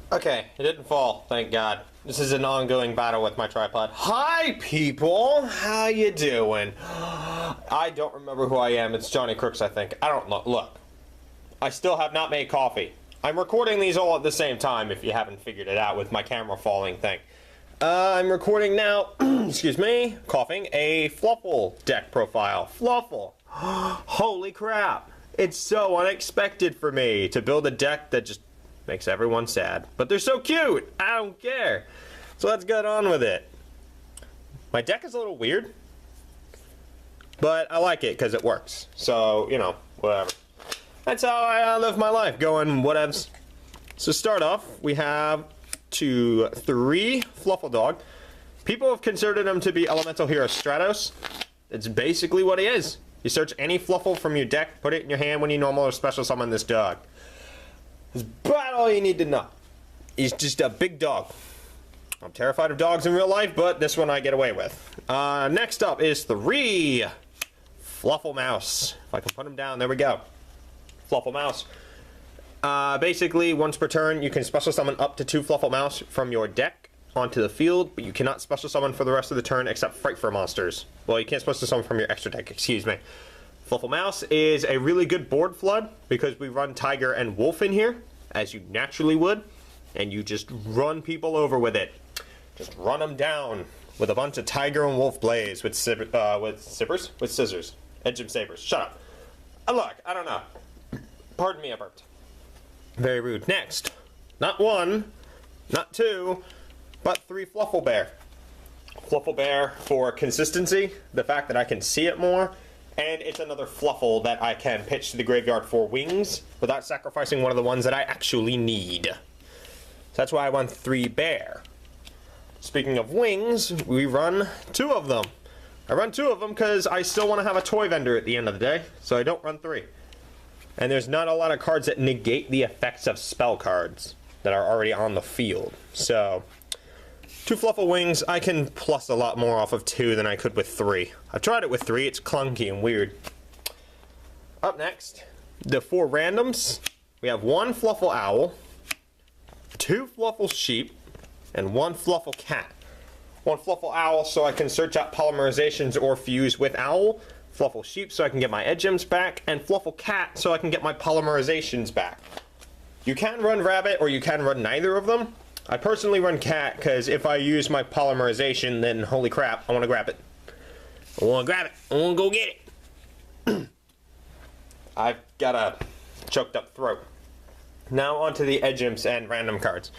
Okay, it didn't fall, thank God. This is an ongoing battle with my tripod. Hi, people! How you doing? I don't remember who I am. It's Johnny Crooks, I think. I don't know. Look. I still have not made coffee. I'm recording these all at the same time, if you haven't figured it out with my camera falling thing. I'm recording now, excuse me, coughing, a Fluffle deck profile. Fluffle. Holy crap. It's so unexpected for me to build a deck that just makes everyone sad. But they're so cute! I don't care! So let's get on with it. My deck is a little weird, but I like it because it works. So, you know, whatever. That's how I live my life, going whatevs. So start off, we have 3 Fluffle Dog. People have considered him to be Elemental Hero Stratos. It's basically what he is. You search any Fluffle from your deck, put it in your hand when you normal or special summon this dog. That's about all you need to know. He's just a big dog. I'm terrified of dogs in real life, but this one I get away with. Next up is 3 Fluffle Mouse. If I can put him down, there we go. Fluffle Mouse. Basically, once per turn, you can special summon up to 2 Fluffle Mouse from your deck onto the field, but you cannot special summon for the rest of the turn except Fright for monsters. Well, you can't special summon from your extra deck, excuse me. Fluffle Mouse is a really good board flood because we run Tiger and Wolf in here, as you naturally would, and you just run people over with it. Just run them down with a bunch of Tiger and Wolf Blaze with scissors. Edge sabers. Shut up. Look, I don't know. Pardon me, I burped. Very rude. Next, not 1, not 2, but 3 Fluffle Bear. Fluffle Bear for consistency, the fact that I can see it more. And it's another Fluffle that I can pitch to the graveyard for wings without sacrificing one of the ones that I actually need. So that's why I run 3 Bear. Speaking of wings, we run 2 of them. I run 2 of them because I still want to have a toy vendor at the end of the day, so I don't run 3. And there's not a lot of cards that negate the effects of spell cards that are already on the field. So 2 Fluffle wings, I can plus a lot more off of 2 than I could with 3. I've tried it with 3, it's clunky and weird. Up next, the 4 randoms. We have 1 Fluffle Owl, 2 Fluffle Sheep, and 1 Fluffle Cat. 1 Fluffle Owl so I can search out polymerizations or fuse with Owl. Fluffle Sheep so I can get my Edge Imps back, and Fluffle Cat so I can get my polymerizations back. You can run Rabbit or you can run neither of them. I personally run Cat because if I use my polymerization, then holy crap, I want to grab it. I want to grab it. I want to go get it. I've got a choked up throat. Now onto the Edge Imps and random cards.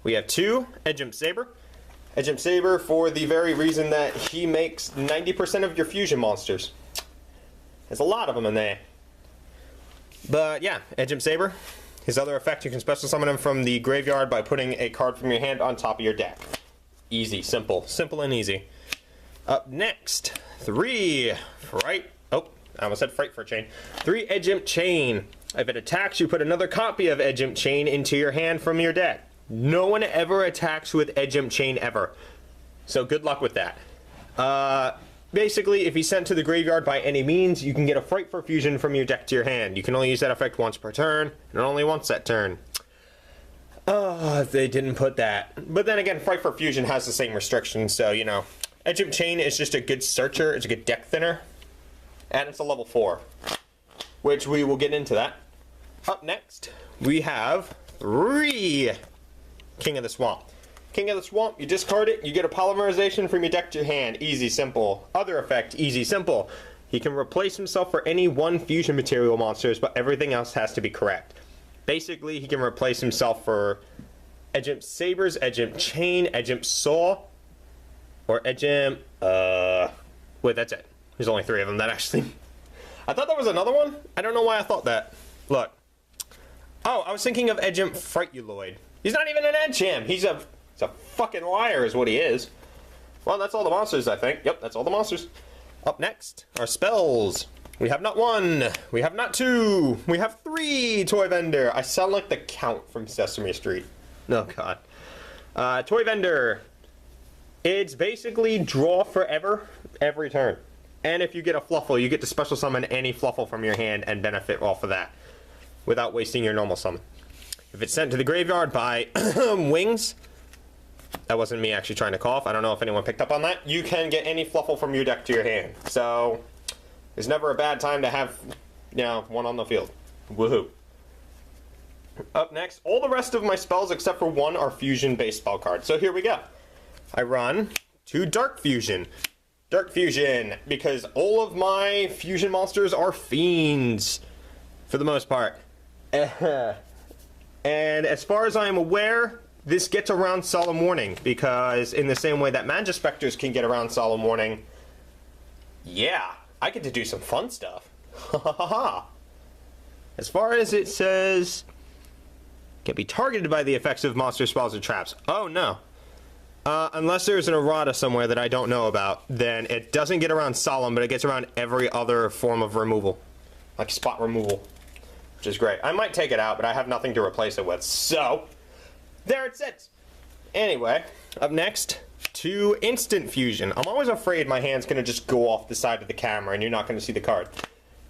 We have 2 Edge Imp Saber. Edge Imp Saber for the very reason that he makes 90% of your fusion monsters. There's a lot of them in there. But yeah, Edge Imp Saber. His other effect, you can special summon him from the graveyard by putting a card from your hand on top of your deck. Easy, simple. Simple and easy. Up next, 3 Fright. Oh, I almost said Fright for a chain. 3 Edge Imp Chain. If it attacks, you put another copy of Edge Imp Chain into your hand from your deck. No one ever attacks with Edge Imp Chain ever. So good luck with that. Basically, if he's sent to the graveyard by any means, you can get a Fright for Fusion from your deck to your hand. You can only use that effect once per turn, and only once that turn. Oh, they didn't put that. But then again, Fright for Fusion has the same restrictions, so, you know. Edge Imp Chain is just a good searcher, it's a good deck thinner, and it's a level 4. Which we will get into that. Up next, we have 3 King of the Swamp. King of the Swamp, you discard it, you get a polymerization from your deck to your hand. Easy, simple. Other effect, easy, simple. He can replace himself for any 1 fusion material monsters, but everything else has to be correct. Basically, he can replace himself for Edge Imp Sabers, Edge Imp Chain, Edge Imp Saw, or Edge Imp... Wait, that's it. There's only 3 of them, that actually... I thought there was another one? I don't know why I thought that. Look. Oh, I was thinking of Edge Imp Frighteloid. He's not even an Edge Imp! He's a fucking liar is what he is. Well, that's all the monsters, I think. Yep, that's all the monsters. Up next, our spells. We have not 1, we have not 2, we have 3 Toy Vendor. I sound like the Count from Sesame Street. Oh, God. Toy Vendor. It's basically draw forever, every turn. And if you get a Fluffle, you get to special summon any Fluffle from your hand and benefit off of that without wasting your normal summon. If it's sent to the graveyard by Wings, that wasn't me actually trying to cough. I don't know if anyone picked up on that. You can get any Fluffle from your deck to your hand. So, there's never a bad time to have, you know, one on the field. Woohoo. Up next, all the rest of my spells except for one are fusion-based spell cards. So here we go. I run 2 Dark Fusion. Dark Fusion, because all of my fusion monsters are fiends, for the most part. And as far as I am aware, this gets around Solemn Warning, because in the same way that Magispectors can get around Solemn Warning, yeah, I get to do some fun stuff. Ha ha ha ha. As far as it says, can be targeted by the effects of monster spells or traps. Oh no. Unless there's an errata somewhere that I don't know about, then it doesn't get around Solemn, but it gets around every other form of removal. Like spot removal. Which is great. I might take it out, but I have nothing to replace it with. So, there it sits. Anyway, up next, 2 Instant Fusion. I'm always afraid my hand's going to just go off the side of the camera and you're not going to see the card.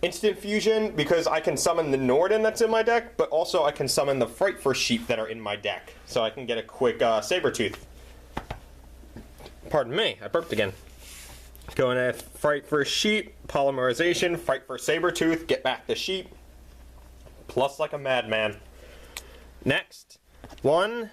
Instant Fusion, because I can summon the Norden that's in my deck, but also I can summon the Frightful Sheep that are in my deck. So I can get a quick Sabertooth. Pardon me, I burped again. Going to Fright for Sheep, Polymerization, Fight for Sabertooth, get back the sheep. Plus like a madman. Next, 1,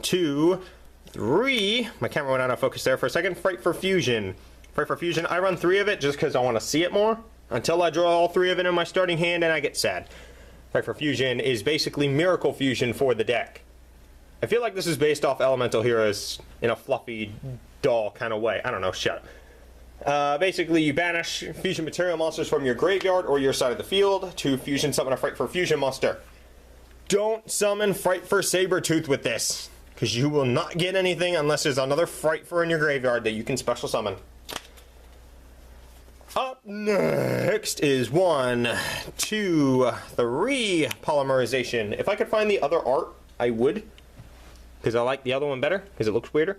2, 3. My camera went out of focus there for a second. Fright for Fusion. Fright for Fusion, I run 3 of it just because I want to see it more. Until I draw all 3 of it in my starting hand and I get sad. Fright for Fusion is basically Miracle Fusion for the deck. I feel like this is based off Elemental Heroes in a fluffy doll kind of way. I don't know, shut up. Basically, you banish fusion material monsters from your graveyard or your side of the field to fusion summon a Fright for Fusion monster. Don't summon Fright for Sabertooth with this, because you will not get anything unless there's another Fright for in your graveyard that you can special summon. Up next is 1, 2, 3 Polymerization. If I could find the other art, I would, because I like the other one better, because it looks weirder.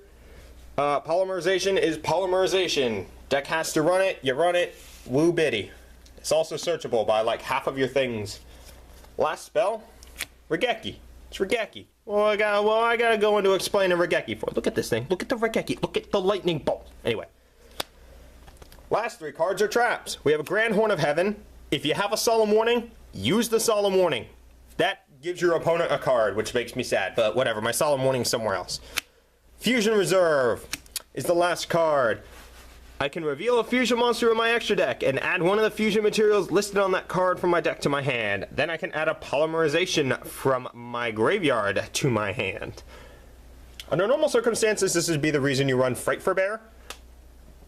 Polymerization is Polymerization. Deck has to run it, you run it, woo biddy. It's also searchable by like half of your things. Last spell, Regeki. It's Regeki. Well, I gotta go into explaining Regeki for. Look at this thing. Look at the Regeki. Look at the lightning bolt. Anyway. Last 3 cards are traps. We have a Grand Horn of Heaven. If you have a Solemn Warning, use the Solemn Warning. That gives your opponent a card, which makes me sad, but whatever. My Solemn Warning's somewhere else. Fusion Reserve is the last card. I can reveal a fusion monster in my extra deck and add one of the fusion materials listed on that card from my deck to my hand. Then I can add a Polymerization from my graveyard to my hand. Under normal circumstances, this would be the reason you run Fright for Bear.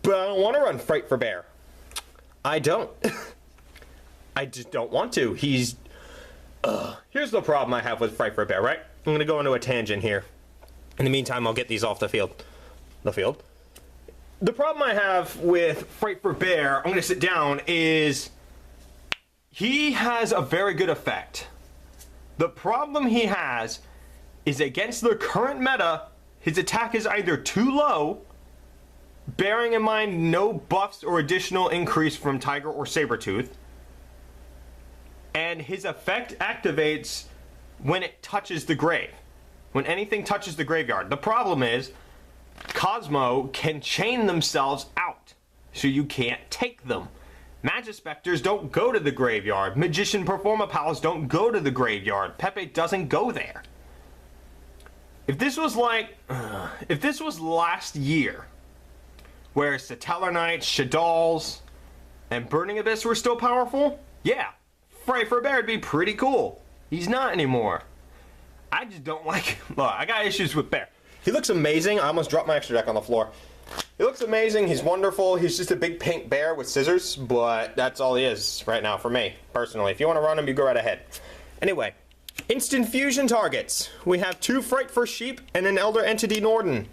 But I don't want to run Fright for Bear. I don't. I just don't want to. Here's the problem I have with Fright for Bear, right? I'm going to go into a tangent here. In the meantime, I'll get these off the field. The problem I have with Fright for Bear, I'm going to sit down, is he has a very good effect. The problem he has is against the current meta, his attack is either too low, bearing in mind no buffs or additional increase from Tiger or Sabertooth, and his effect activates when it touches the grave. When anything touches the graveyard. The problem is, Cosmo can chain themselves out, so you can't take them. Magispectors don't go to the graveyard. Magician Performapals don't go to the graveyard. Pepe doesn't go there. If this was like, if this was last year, where Satellar Knights, Shaddolls, and Burning Abyss were still powerful, yeah, Fright for Bear would be pretty cool. He's not anymore. I just don't like him. Look, I got issues with Bear. He looks amazing. I almost dropped my extra deck on the floor. He looks amazing. He's wonderful. He's just a big pink bear with scissors, but that's all he is right now for me, personally. If you want to run him, you go right ahead. Anyway, instant fusion targets. We have 2 Fright for Sheep and an Elder Entity Norden.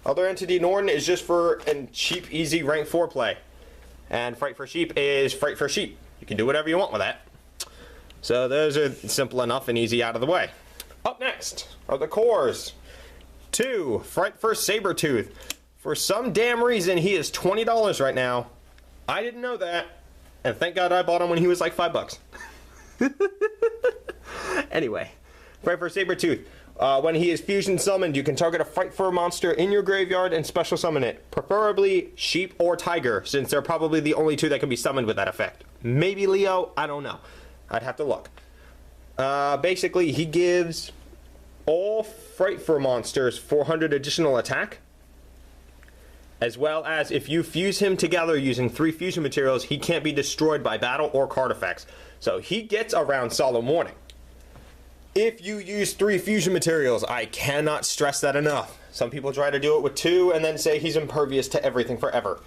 Elder Entity Norden is just for a cheap, easy rank 4 play. And Fright for Sheep is Fright for Sheep. You can do whatever you want with that. So those are simple enough and easy out of the way. Up next are the cores. 2, Fright for Sabertooth. For some damn reason, he is $20 right now. I didn't know that. And thank God I bought him when he was like $5. Anyway, Fright for Sabretooth. When he is fusion summoned, you can target a Fright Fur monster in your graveyard and special summon it. Preferably sheep or tiger, since they're probably the only two that can be summoned with that effect. Maybe Leo, I don't know. I'd have to look. Basically, he gives all Fright Fur monsters 400 additional attack. As well as, if you fuse him together using 3 fusion materials, he can't be destroyed by battle or card effects. So he gets around Solemn Warning. If you use 3 fusion materials, I cannot stress that enough. Some people try to do it with 2 and then say he's impervious to everything forever.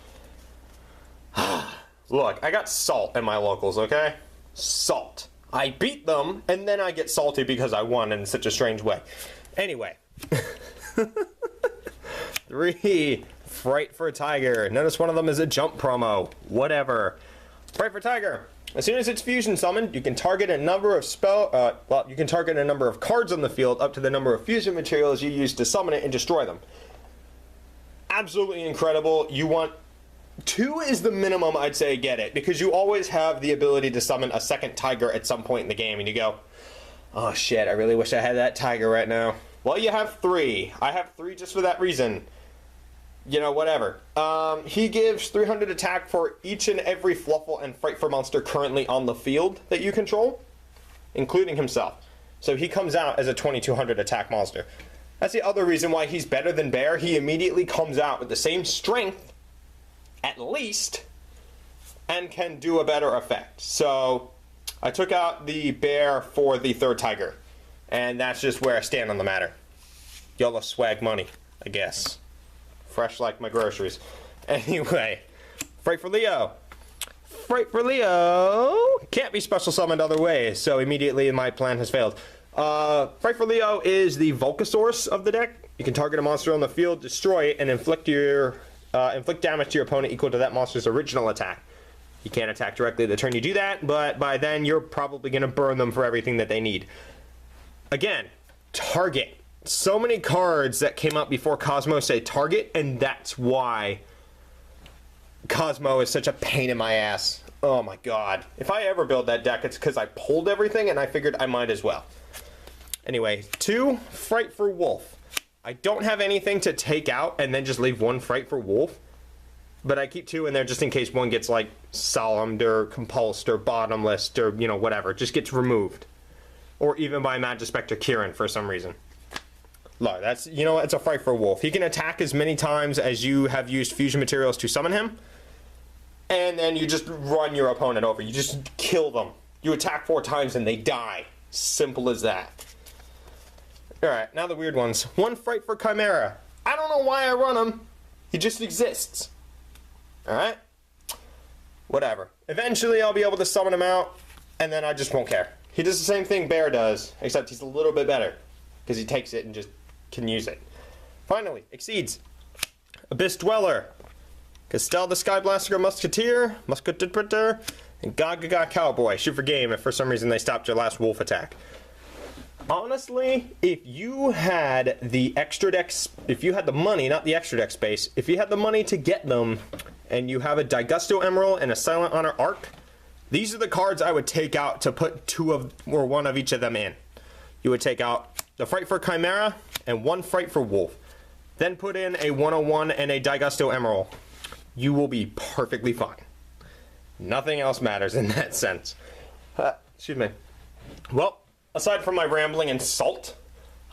Look, I got salt in my locals, okay? Salt. I beat them, and then I get salty because I won in such a strange way. Anyway. 3. Fright for Tiger. Notice one of them is a jump promo. Whatever. Fright for Tiger. As soon as it's fusion summoned, you can target a number of you can target a number of cards on the field up to the number of fusion materials you use to summon it and destroy them. Absolutely incredible. You want 2 is the minimum I'd say get it, because you always have the ability to summon a second tiger at some point in the game, and you go, oh shit, I really wish I had that tiger right now. Well, you have 3. I have 3 just for that reason. You know, whatever. He gives 300 attack for each and every Fluffle and Fright Fur monster currently on the field that you control, including himself. So he comes out as a 2200 attack monster. That's the other reason why he's better than Bear. He immediately comes out with the same strength, at least, and can do a better effect. So I took out the Bear for the 3rd tiger, and that's just where I stand on the matter. YOLO swag money, I guess. Fresh like my groceries. Anyway, Fright for Leo. Fright for Leo can't be special summoned other ways, so immediately my plan has failed. Fright for Leo is the Volcasaurus of the deck. You can target a monster on the field, destroy it, and inflict damage to your opponent equal to that monster's original attack. You can't attack directly the turn you do that, but by then you're probably going to burn them for everything that they need. Again, target. So many cards that came out before Cosmo say target, and that's why Cosmo is such a pain in my ass. Oh my god. If I ever build that deck, it's because I pulled everything and I figured I might as well. Anyway, 2, Fright for Wolf. I don't have anything to take out and then just leave 1 Fright for Wolf, but I keep 2 in there just in case one gets like solemned or compulsed or bottomless or, you know, whatever. It just gets removed. Or even by Magispector Kieran for some reason. Look, that's, you know, it's a Fright for Wolf. He can attack as many times as you have used fusion materials to summon him, and then you just run your opponent over. You just kill them. You attack 4 times and they die. Simple as that. Alright, now the weird ones. 1 Fright for Chimera. I don't know why I run him. He just exists. Alright? Whatever. Eventually I'll be able to summon him out, and then I just won't care. He does the same thing Bear does, except he's a little bit better, because he takes it and just can use it. Finally, Exceeds. Abyss Dweller. Castell the Sky Blaster Musketeer, Musketeer, and Gaga Cowboy. Shoot for game if for some reason they stopped your last wolf attack. Honestly, if you had the extra deck, if you had the money, not the extra deck space, if you had the money to get them, and you have a Digusto Emerald and a Silent Honor Arc, these are the cards I would take out to put 2 of, or 1 of each of them in. You would take out the Fright for Chimera and 1 Fright for Wolf. Then put in a 101 and a Digusto Emerald. You will be perfectly fine. Nothing else matters in that sense. Excuse me. Well, aside from my rambling and salt,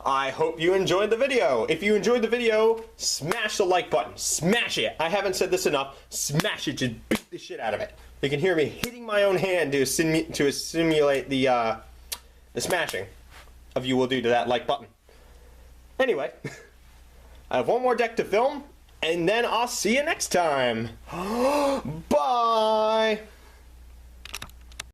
I hope you enjoyed the video. If you enjoyed the video, smash the like button. Smash it. I haven't said this enough. Smash it. Just beat the shit out of it. You can hear me hitting my own hand to simulate the smashing of you will do to that like button. Anyway, I have 1 more deck to film, and then I'll see you next time. Bye!